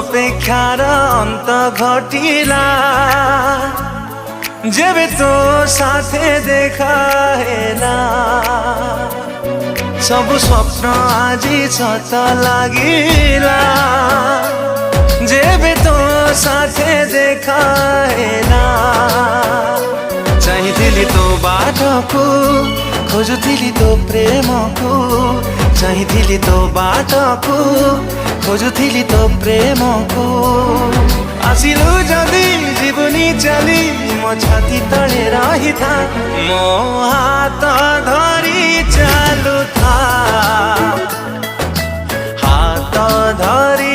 अपेक्षार अंत घटिला जेबे तो साथे देखा हेला सब स्वप्न आजी सत लागिला जेबे तो साथे देखा हेला चाहिथिली तो बाटको खोजुथिली तो प्रेमको चाहिथिली तो बाटको खोजुथिली तो प्रेमको आसिलु जदि जीवनी चली मो छाती तले रही था मो हाथ धरी चालू था हाथ धरी